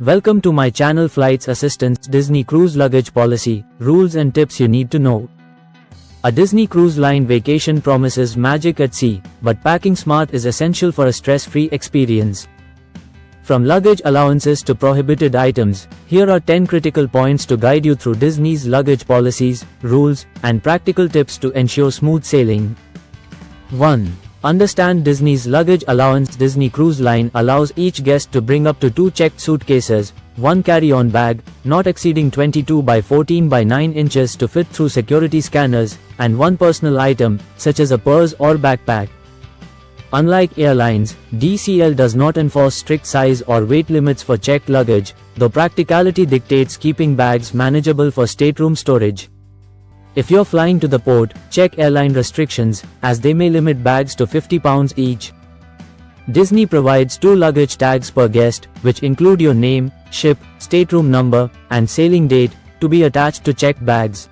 Welcome to my channel Flights Assistance Disney Cruise Luggage Policy, Rules and Tips you need to know. A Disney Cruise Line vacation promises magic at sea, but packing smart is essential for a stress-free experience. From luggage allowances to prohibited items, here are 10 critical points to guide you through Disney's luggage policies, rules, and practical tips to ensure smooth sailing. 1. Understand Disney's luggage allowance. Disney Cruise Line allows each guest to bring up to 2 checked suitcases, 1 carry-on bag, not exceeding 22 by 14 by 9 inches to fit through security scanners, and 1 personal item, such as a purse or backpack. Unlike airlines, DCL does not enforce strict size or weight limits for checked luggage, though practicality dictates keeping bags manageable for stateroom storage. If you're flying to the port, check airline restrictions, as they may limit bags to 50 pounds each. Disney provides 2 luggage tags per guest, which include your name, ship, stateroom number, and sailing date, to be attached to checked bags.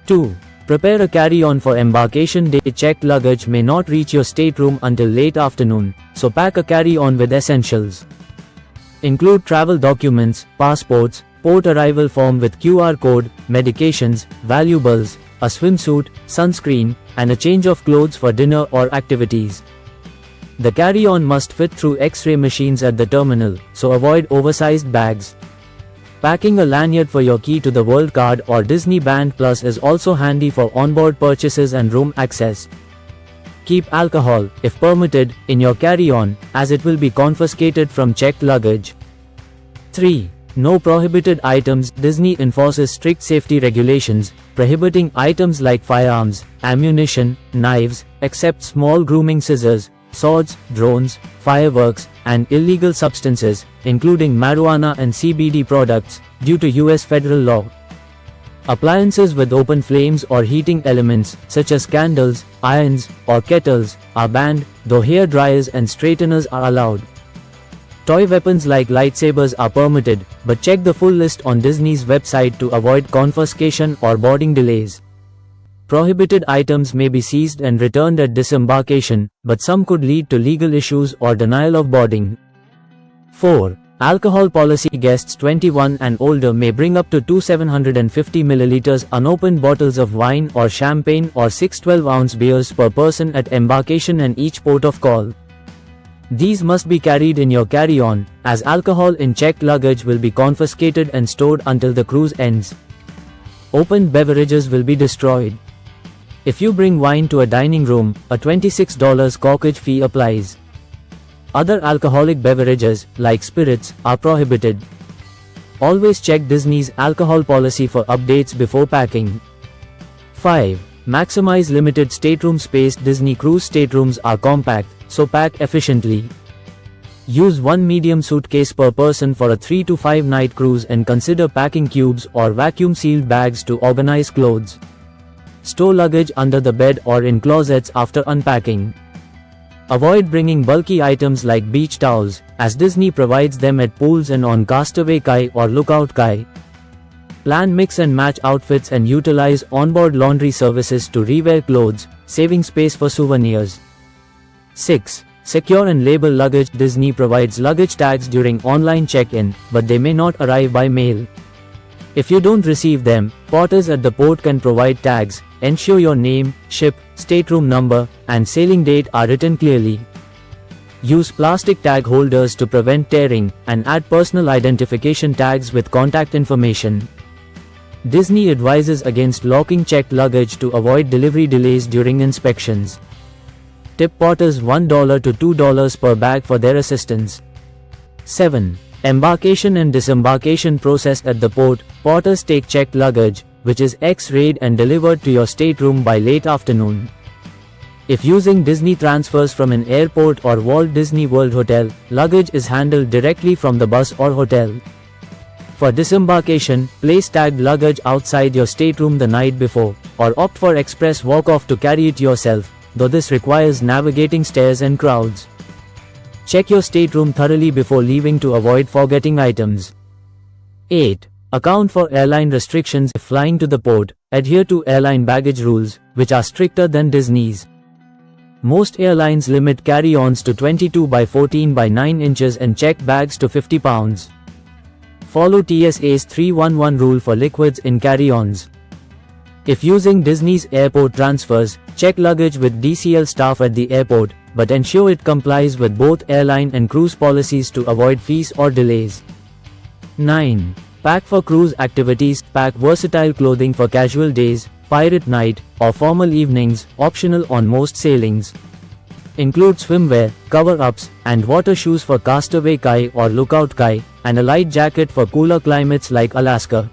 2. Prepare a carry-on for embarkation day. Checked luggage may not reach your stateroom until late afternoon, so pack a carry-on with essentials. Include travel documents, passports, port arrival form with QR code, medications, valuables, a swimsuit, sunscreen, and a change of clothes for dinner or activities. The carry-on must fit through X-ray machines at the terminal, so avoid oversized bags. Packing a lanyard for your key to the World Card or Disney Band Plus is also handy for onboard purchases and room access. Keep alcohol, if permitted, in your carry-on, as it will be confiscated from checked luggage. 3. No prohibited items. Disney enforces strict safety regulations, prohibiting items like firearms, ammunition, knives, except small grooming scissors, swords, drones, fireworks, and illegal substances, including marijuana and CBD products, due to US federal law. Appliances with open flames or heating elements, such as candles, irons, or kettles, are banned, though hair dryers and straighteners are allowed. Toy weapons like lightsabers are permitted, but check the full list on Disney's website to avoid confiscation or boarding delays. Prohibited items may be seized and returned at disembarkation, but some could lead to legal issues or denial of boarding. 4. Alcohol policy. Guests 21 and older may bring up to 2 750 ml unopened bottles of wine or champagne or 6 12-ounce beers per person at embarkation and each port of call. These must be carried in your carry-on, as alcohol in checked luggage will be confiscated and stored until the cruise ends. Opened beverages will be destroyed. If you bring wine to a dining room, a $26 corkage fee applies. Other alcoholic beverages, like spirits, are prohibited. Always check Disney's alcohol policy for updates before packing. 5. Maximize limited stateroom space. Disney cruise staterooms are compact, so pack efficiently. Use 1 medium suitcase per person for a 3 to 5 night cruise and consider packing cubes or vacuum-sealed bags to organize clothes. Store luggage under the bed or in closets after unpacking. Avoid bringing bulky items like beach towels, as Disney provides them at pools and on Castaway Cay or Lookout Cay. Plan mix and match outfits and utilize onboard laundry services to rewear clothes, saving space for souvenirs. 6. Secure and label luggage. Disney provides luggage tags during online check-in, but they may not arrive by mail. If you don't receive them, porters at the port can provide tags. Ensure your name, ship, stateroom number, and sailing date are written clearly. Use plastic tag holders to prevent tearing, and add personal identification tags with contact information. Disney advises against locking checked luggage to avoid delivery delays during inspections. Tip porters $1 to $2 per bag for their assistance. 7. Embarkation and disembarkation processed at the port. Porters take checked luggage, which is X-rayed and delivered to your stateroom by late afternoon. If using Disney transfers from an airport or Walt Disney World hotel, luggage is handled directly from the bus or hotel. For disembarkation, place tagged luggage outside your stateroom the night before, or opt for express walk-off to carry it yourself, though this requires navigating stairs and crowds. Check your stateroom thoroughly before leaving to avoid forgetting items. 8. Account for airline restrictions. If flying to the port, adhere to airline baggage rules, which are stricter than Disney's. Most airlines limit carry-ons to 22 by 14 by 9 inches and checked bags to 50 pounds. Follow TSA's 311 rule for liquids in carry-ons. If using Disney's airport transfers, check luggage with DCL staff at the airport, but ensure it complies with both airline and cruise policies to avoid fees or delays. 9. Pack for cruise activities. Pack versatile clothing for casual days, pirate night, or formal evenings, optional on most sailings. Include swimwear, cover-ups, and water shoes for castaway kai or lookout kai, and a light jacket for cooler climates like Alaska.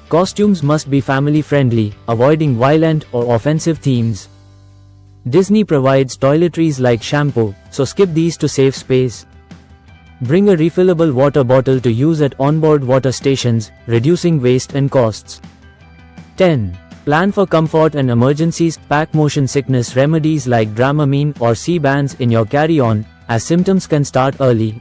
Costumes must be family-friendly, avoiding violent or offensive themes. Disney provides toiletries like shampoo, so skip these to save space. Bring a refillable water bottle to use at onboard water stations, reducing waste and costs. 10. Plan for comfort and emergencies. Pack motion sickness remedies like Dramamine or Sea-Bands in your carry-on, as symptoms can start early.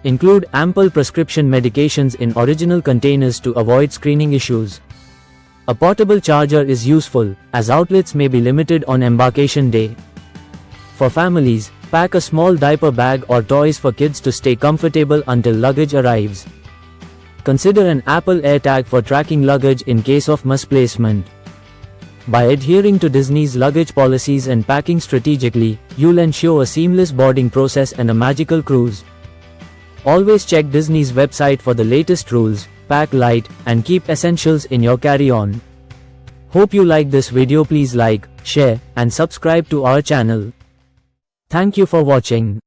Include ample prescription medications in original containers to avoid screening issues. A portable charger is useful, as outlets may be limited on embarkation day. For families, pack a small diaper bag or toys for kids to stay comfortable until luggage arrives. Consider an Apple AirTag for tracking luggage in case of misplacement. By adhering to Disney's luggage policies and packing strategically, you'll ensure a seamless boarding process and a magical cruise. Always check Disney's website for the latest rules, pack light, and keep essentials in your carry-on. Hope you like this video. Please like, share, and subscribe to our channel. Thank you for watching.